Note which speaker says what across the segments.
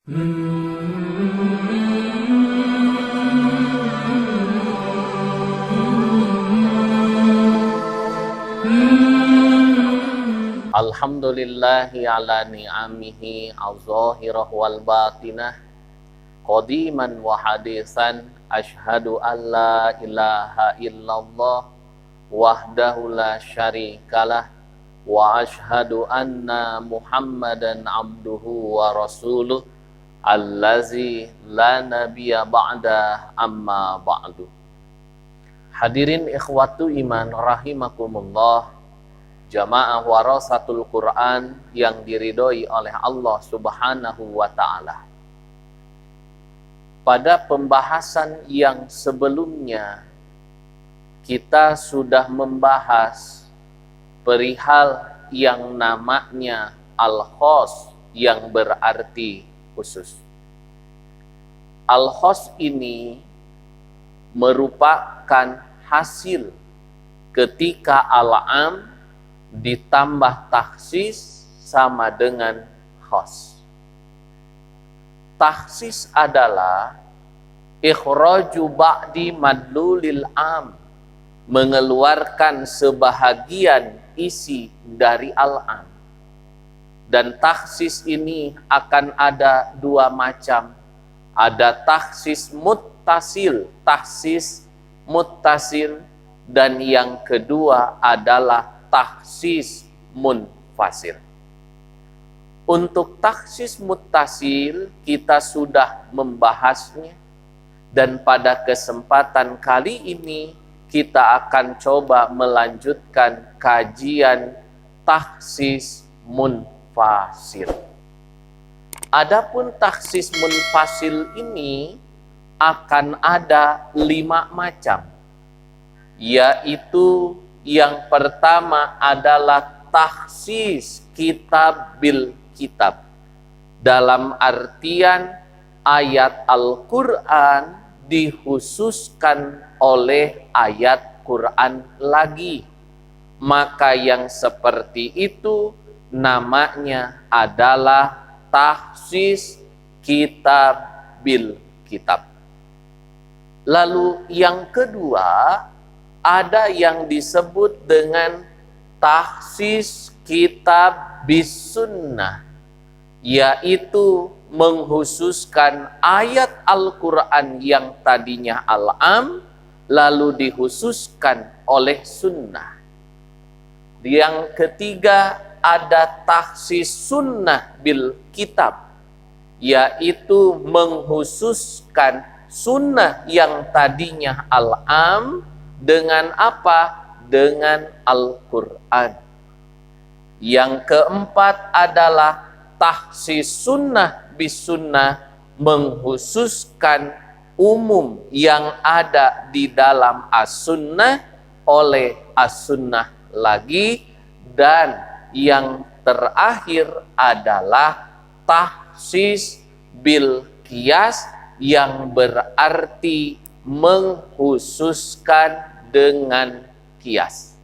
Speaker 1: Alhamdulillahi ala ni'amihi al-zahirah wal batinah qadiman wa hadisan ashhadu an la ilaha illallah wahdahu la syarikalah wa ashhadu anna muhammadan abduhu wa rasuluh allazi la nabiyya ba'da amma ba'du. Hadirin ikhwatu iman rahimakumullah, jamaah warasatul Quran yang diridhoi oleh Allah Subhanahu wa ta'ala. Pada pembahasan yang sebelumnya kita sudah membahas perihal yang namanya al-khos, yang berarti khusus. Al-khos ini merupakan hasil ketika al-am ditambah taksis sama dengan khos. Taksis adalah ikhraju ba'di madlulil am, mengeluarkan sebahagian isi dari al-am. Dan taksis ini akan ada dua macam. Ada taksis muttasil, dan yang kedua adalah taksis munfasil. Untuk taksis muttasil kita sudah membahasnya, dan pada kesempatan kali ini kita akan coba melanjutkan kajian taksis munfasil. Adapun taksis munfasil ini akan ada 5 macam, yaitu yang pertama adalah taksis kitab bil kitab, dalam artian ayat Al-Quran dikhususkan oleh ayat Quran lagi, maka yang seperti itu namanya adalah taksis kitab bil kitab. Lalu yang kedua, ada yang disebut dengan taksis kitab bis sunnah, yaitu menghususkan ayat Al-Quran yang tadinya al-am lalu dikhususkan oleh sunnah. Yang ketiga ada taksis sunnah bil kitab, yaitu menghususkan sunnah yang tadinya al-am dengan apa? Dengan Al-Quran. Yang keempat adalah taksis sunnah bis sunnah, menghususkan umum yang ada di dalam as-sunnah oleh as-sunnah lagi. Dan yang terakhir adalah taksis bil qiyas, yang berarti menghususkan dengan qiyas.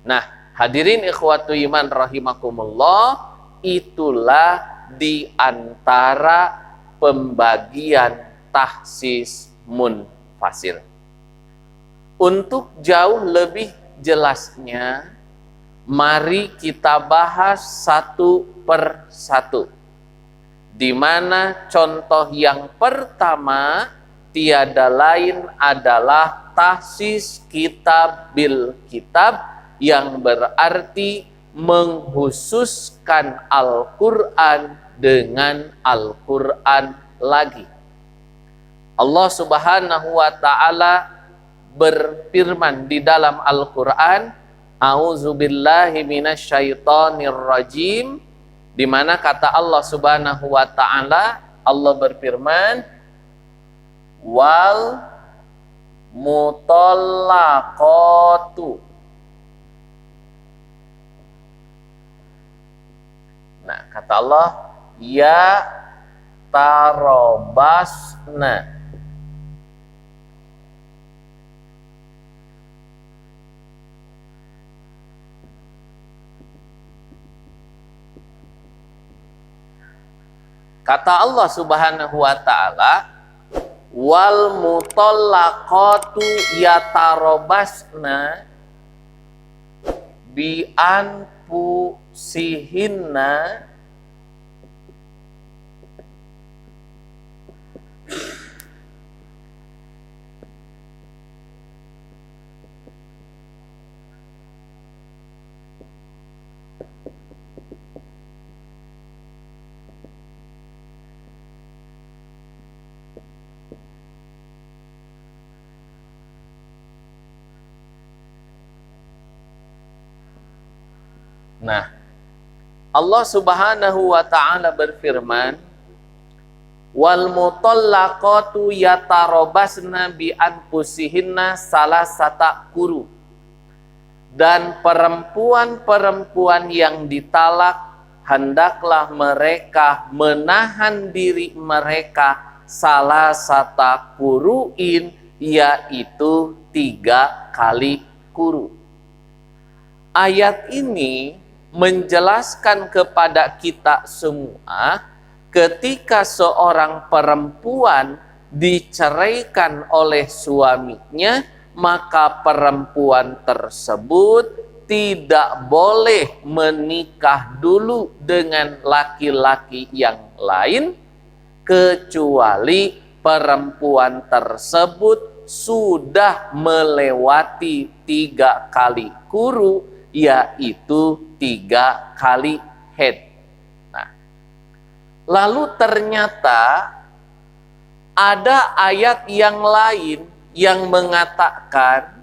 Speaker 1: Nah, hadirin ikhwatu iman rahimakumullah, itulah di antara pembagian taksis munfasil. Untuk jauh lebih jelasnya, mari kita bahas satu per satu. Di mana contoh yang pertama tiada lain adalah taksis kitab bil kitab, yang berarti menghususkan Al-Quran dengan Al-Quran lagi. Allah Subhanahu wa ta'ala berfirman di dalam Al-Quran, A'udzubillahi minasyaitonir rajim, di mana kata Allah Subhanahu wa ta'ala, Allah berfirman, wal mutallaqatu. Nah, kata Allah, ya tarobasna. Kata Allah Subhanahu wa taala, wal mutallaqatu yatarobasna bi anfusihinna Nah, Allah Subhanahu wa taala berfirman, wal mutallaqatu yatarobasna bi anfusihinna salasata quru. Dan perempuan-perempuan yang ditalak hendaklah mereka menahan diri mereka salasata quruin, yaitu 3 kali quru. Ayat ini menjelaskan kepada kita semua, ketika seorang perempuan diceraikan oleh suaminya, maka perempuan tersebut tidak boleh menikah dulu dengan laki-laki yang lain, kecuali perempuan tersebut sudah melewati 3 kali quru, yaitu 3 kali haid. Nah, lalu ternyata ada ayat yang lain yang mengatakan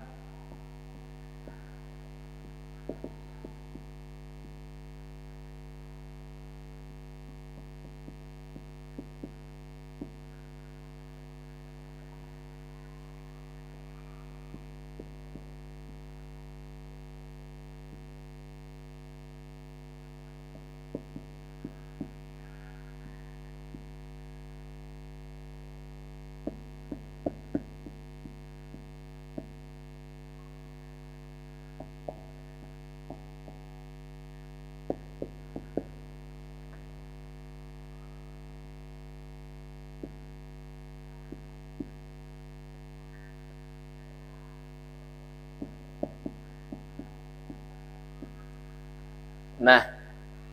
Speaker 1: Nah,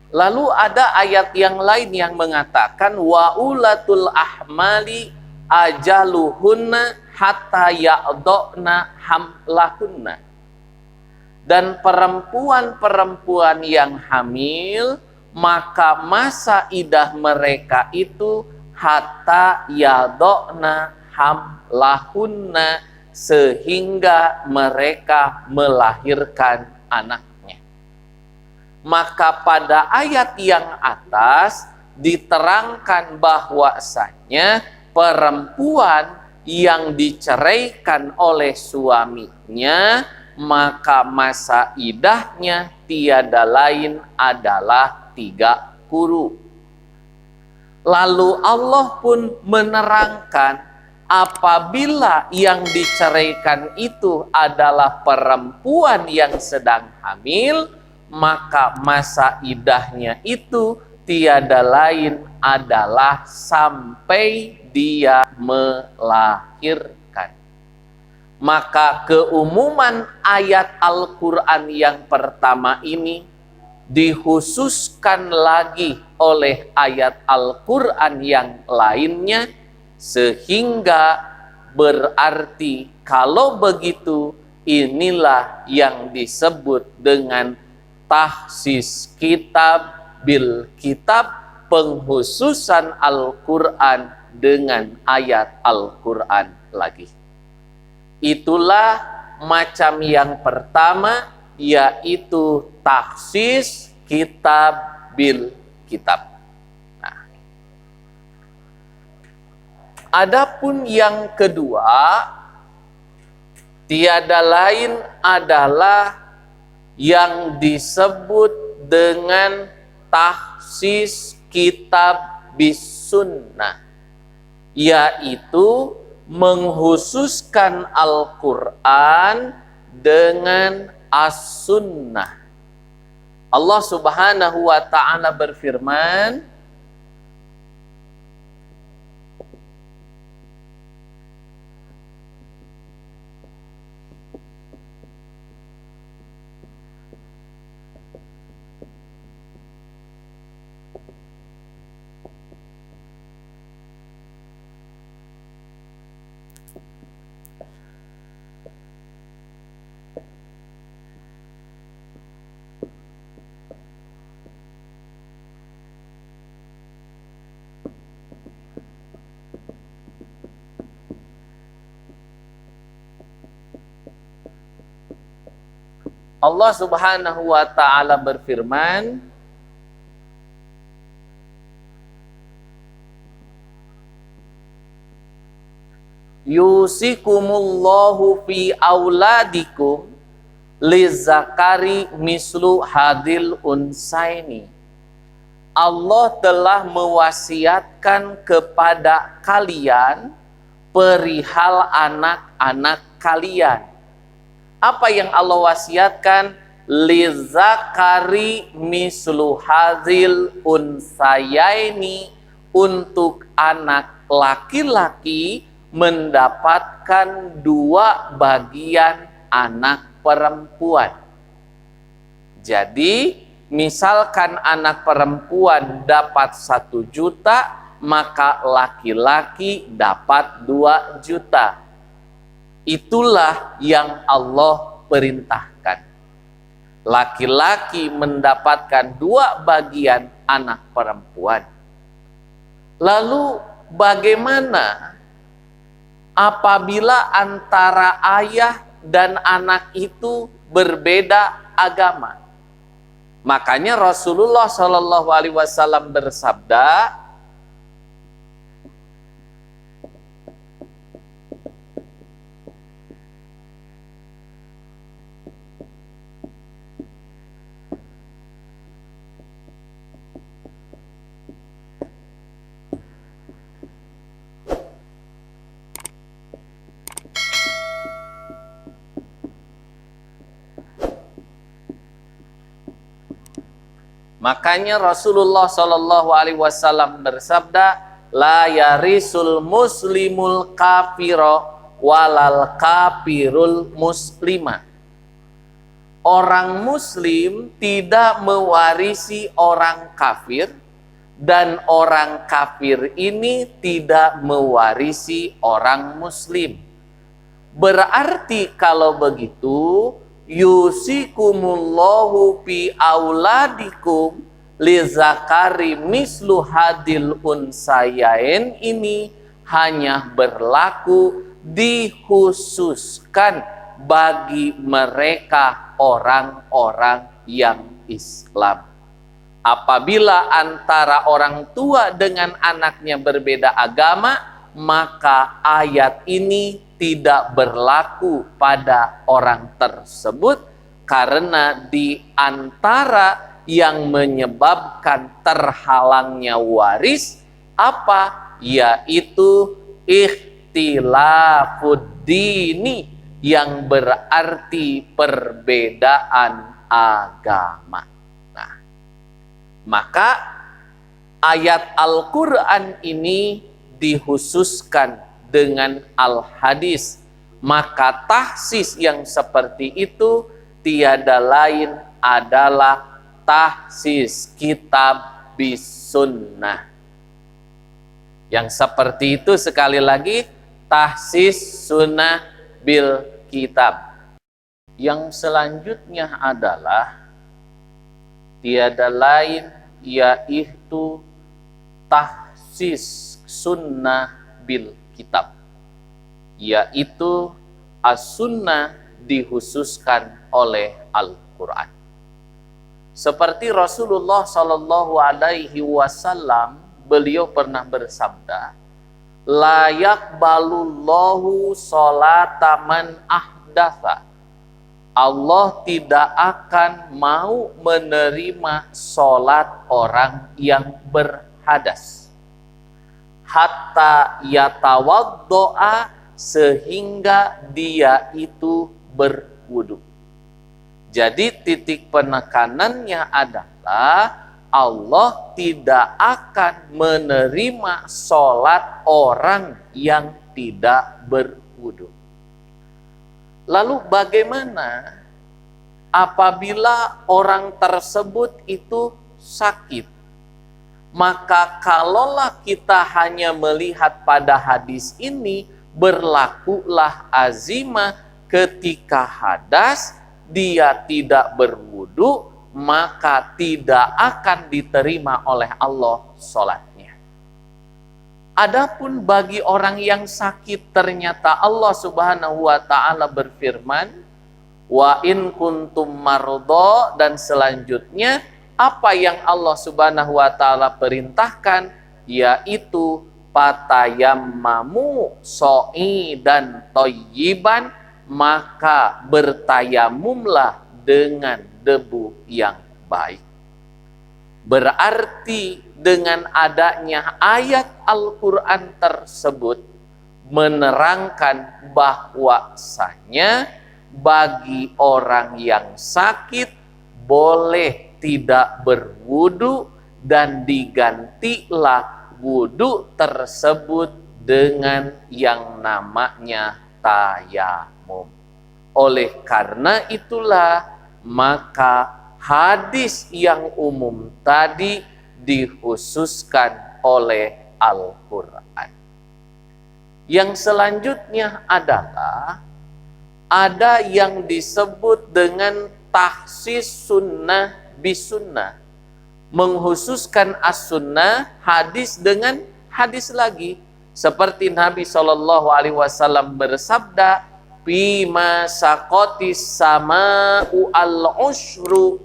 Speaker 1: lalu ada ayat yang lain yang mengatakan wa ulatul ahmali ajaluhunna hatta ya'dhna hamlahunna. Dan perempuan-perempuan yang hamil, maka masa idah mereka itu hatta ya'dhna hamlahunna, sehingga mereka melahirkan anak. Maka pada ayat yang atas diterangkan bahwasanya perempuan yang diceraikan oleh suaminya, maka masa idahnya tiada lain adalah 3 quru. Lalu Allah pun menerangkan, apabila yang diceraikan itu adalah perempuan yang sedang hamil, maka masa idahnya itu tiada lain adalah sampai dia melahirkan. Maka keumuman ayat Al-Quran yang pertama ini dikhususkan lagi oleh ayat Al-Quran yang lainnya, sehingga berarti kalau begitu inilah yang disebut dengan tahsis kitab bil kitab, penghususan Al-Quran dengan ayat Al-Quran lagi. Itulah macam yang pertama, yaitu tahsis kitab bil kitab. Nah, adapun yang kedua, tiada lain adalah yang disebut dengan tahsis kitab bis sunnah, yaitu menghususkan Al-Quran dengan as-sunnah. Allah Subhanahu wa ta'ala berfirman, Allah Subhanahu wa taala berfirman, yusikumullahu fi auladikum lizakari mislu hadil unsaini. Allah telah mewasiatkan kepada kalian perihal anak-anak kalian. Apa yang Allah wasiatkan? Lizakari mislu hadil unsayaini, untuk anak laki-laki mendapatkan 2 bagian anak perempuan. Jadi misalkan anak perempuan dapat 1 juta, maka laki-laki dapat 2 juta. Itulah yang Allah perintahkan. Laki-laki mendapatkan 2 bagian anak perempuan. Lalu bagaimana apabila antara ayah dan anak itu berbeda agama? Makanya Rasulullah Shallallahu Alaihi Wasallam bersabda, makanya Rasulullah Shallallahu Alaihi Wasallam bersabda, la yarisul muslimul kafiro walal kafirul muslima. Orang muslim tidak mewarisi orang kafir, dan orang kafir ini tidak mewarisi orang muslim. Berarti kalau begitu, yusikumullahu fi auladikum lizakari mislu hadil unsayain ini hanya berlaku dikhususkan bagi mereka orang-orang yang Islam. Apabila antara orang tua dengan anaknya berbeda agama, maka ayat ini tidak berlaku pada orang tersebut, karena di antara yang menyebabkan terhalangnya waris apa? Yaitu ikhtilafuddini, yang berarti perbedaan agama. Nah, maka ayat Al-Quran ini dikhususkan dengan al-hadis, maka tahsis yang seperti itu tiada lain adalah tahsis kitab bis sunnah. Yang seperti itu sekali lagi tahsis sunnah bil kitab. Yang selanjutnya adalah tiada lain yaitu tahsis sunnah bil kitab, yaitu as-sunnah dikhususkan oleh Al-Quran. Seperti Rasulullah Shallallahu Alaihi Wasallam, beliau pernah bersabda, la yaqbalullahu sholata man ahdatha. Allah tidak akan mau menerima sholat orang yang berhadas. Hatta yatawaddo'a, sehingga dia itu berwudu. Jadi titik penekanannya adalah Allah tidak akan menerima sholat orang yang tidak berwudu. Lalu bagaimana apabila orang tersebut itu sakit? Maka kalaulah kita hanya melihat pada hadis ini, berlakulah azimah ketika hadas dia tidak berwudu, maka tidak akan diterima oleh Allah sholatnya. Adapun bagi orang yang sakit, ternyata Allah Subhanahu wa ta'ala berfirman, Wa in kuntum marudha, dan selanjutnya apa yang Allah Subhanahu wa taala perintahkan, yaitu patayammamu dan thayyiban, maka bertayamumlah dengan debu yang baik. Berarti dengan adanya ayat Al-Quran tersebut menerangkan bahwasanya bagi orang yang sakit boleh tidak berwudu dan digantilah wudu tersebut dengan yang namanya tayamum. Oleh karena itulah maka hadis yang umum tadi dikhususkan oleh Al-Quran. Yang selanjutnya adalah ada yang disebut dengan takhsis sunnah bisunnah, menghususkan as-sunnah hadis dengan hadis lagi, seperti Nabi SAW bersabda, bima sakotis sama'u al-ushru,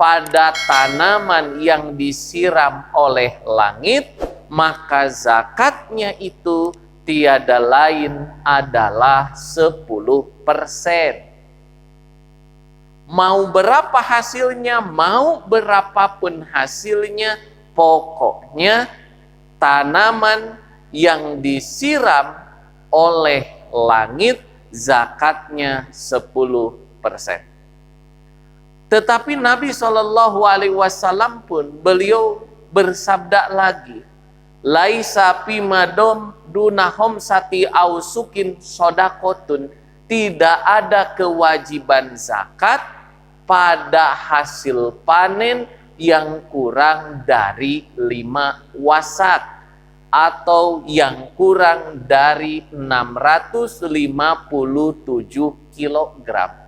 Speaker 1: pada tanaman yang disiram oleh langit, maka zakatnya itu tiada lain adalah 10%. Mau berapa hasilnya, mau berapapun hasilnya, pokoknya tanaman yang disiram oleh langit zakatnya 10%. Tetapi Nabi SAW pun beliau bersabda lagi, laisa pimadom dunahom sati ausukin sodakotun, tidak ada kewajiban zakat pada hasil panen yang kurang dari 5 wasak atau yang kurang dari 657 kilogram.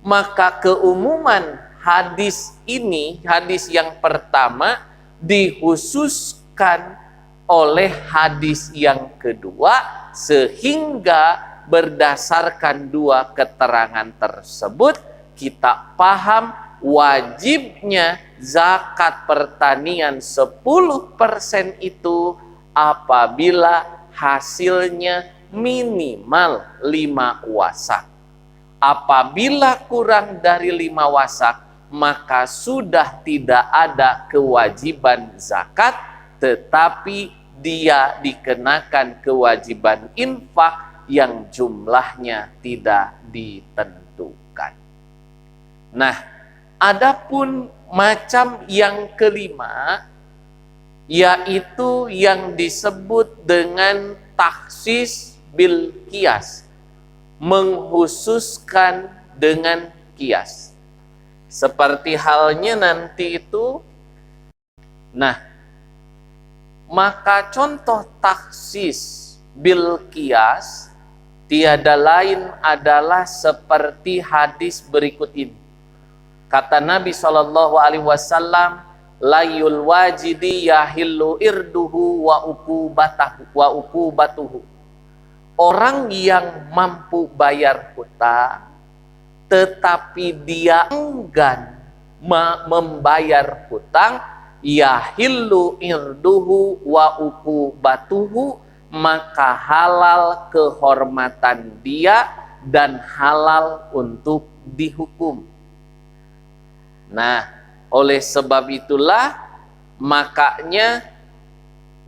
Speaker 1: Maka keumuman hadis ini, hadis yang pertama dikhususkan oleh hadis yang kedua, sehingga berdasarkan dua keterangan tersebut kita paham wajibnya zakat pertanian 10% itu apabila hasilnya minimal 5 wasak. Apabila kurang dari 5 wasak, maka sudah tidak ada kewajiban zakat, tetapi dia dikenakan kewajiban infak yang jumlahnya tidak ditentukan. Nah, adapun macam yang kelima, yaitu yang disebut dengan takhsis bil qiyas, menghususkan dengan kias. Seperti halnya nanti itu, nah, maka contoh takhsis bil qiyas tiada lain adalah seperti hadis berikut ini. Kata Nabi SAW, layul wajidi yahillu irduhu wa ukubatuhu. Orang yang mampu bayar hutang tetapi dia enggan membayar hutang, yahillu irduhu wa ukubatuhu, maka halal kehormatan dia dan halal untuk dihukum. Nah, oleh sebab itulah makanya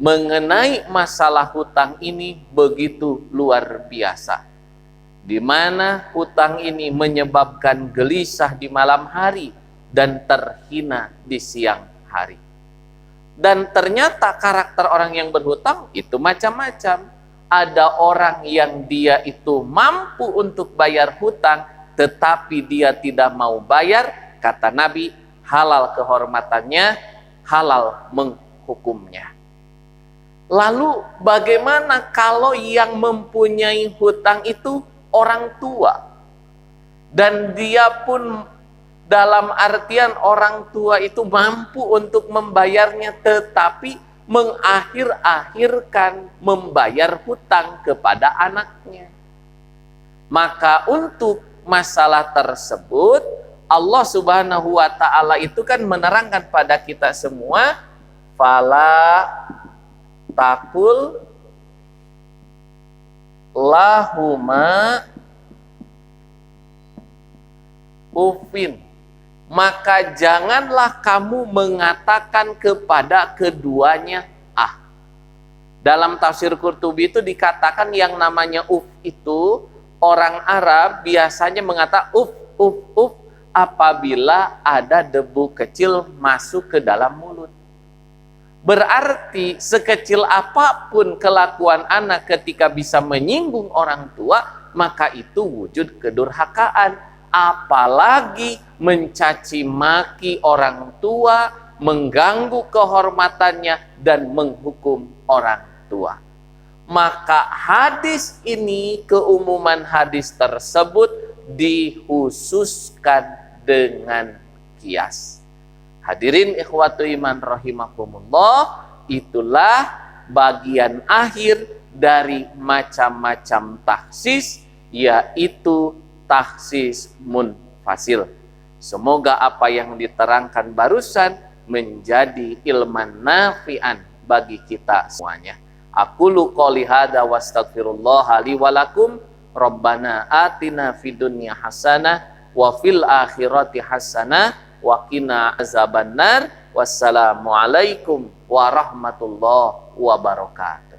Speaker 1: mengenai masalah hutang ini begitu luar biasa, di mana hutang ini menyebabkan gelisah di malam hari dan terhina di siang hari. Dan ternyata karakter orang yang berhutang itu macam-macam. Ada orang yang dia itu mampu untuk bayar hutang, tetapi dia tidak mau bayar. Kata Nabi, halal kehormatannya, halal menghukumnya. Lalu bagaimana kalau yang mempunyai hutang itu orang tua, dan dia pun dalam artian orang tua itu mampu untuk membayarnya, tetapi mengakhir-akhirkan membayar hutang kepada anaknya? Maka untuk masalah tersebut, Allah Subhanahu wa taala itu kan menerangkan pada kita semua, fala takul lahuma ufin, maka janganlah kamu mengatakan kepada keduanya ah. Dalam tafsir Qurtubi itu dikatakan yang namanya uf itu orang Arab biasanya mengatakan uf apabila ada debu kecil masuk ke dalam mulut. Berarti sekecil apapun kelakuan anak ketika bisa menyinggung orang tua, maka itu wujud kedurhakaan. Apalagi mencaci maki orang tua, mengganggu kehormatannya, dan menghukum orang tua. Maka hadis ini, keumuman hadis tersebut dikhususkan dengan kias. Hadirin ikhwatu iman rahimakumullah, itulah bagian akhir dari macam-macam taksis, yaitu taksis munfasil. Semoga apa yang diterangkan barusan menjadi ilman nafi'an bagi kita semuanya. Aqulu qouli hadza wa astaghfirullah li wa lakum. Rabbana atina fid dunya hasanah wa fil akhirati hasanah wa qina azabannar. Wassalamualaikum warahmatullahi wabarakatuh.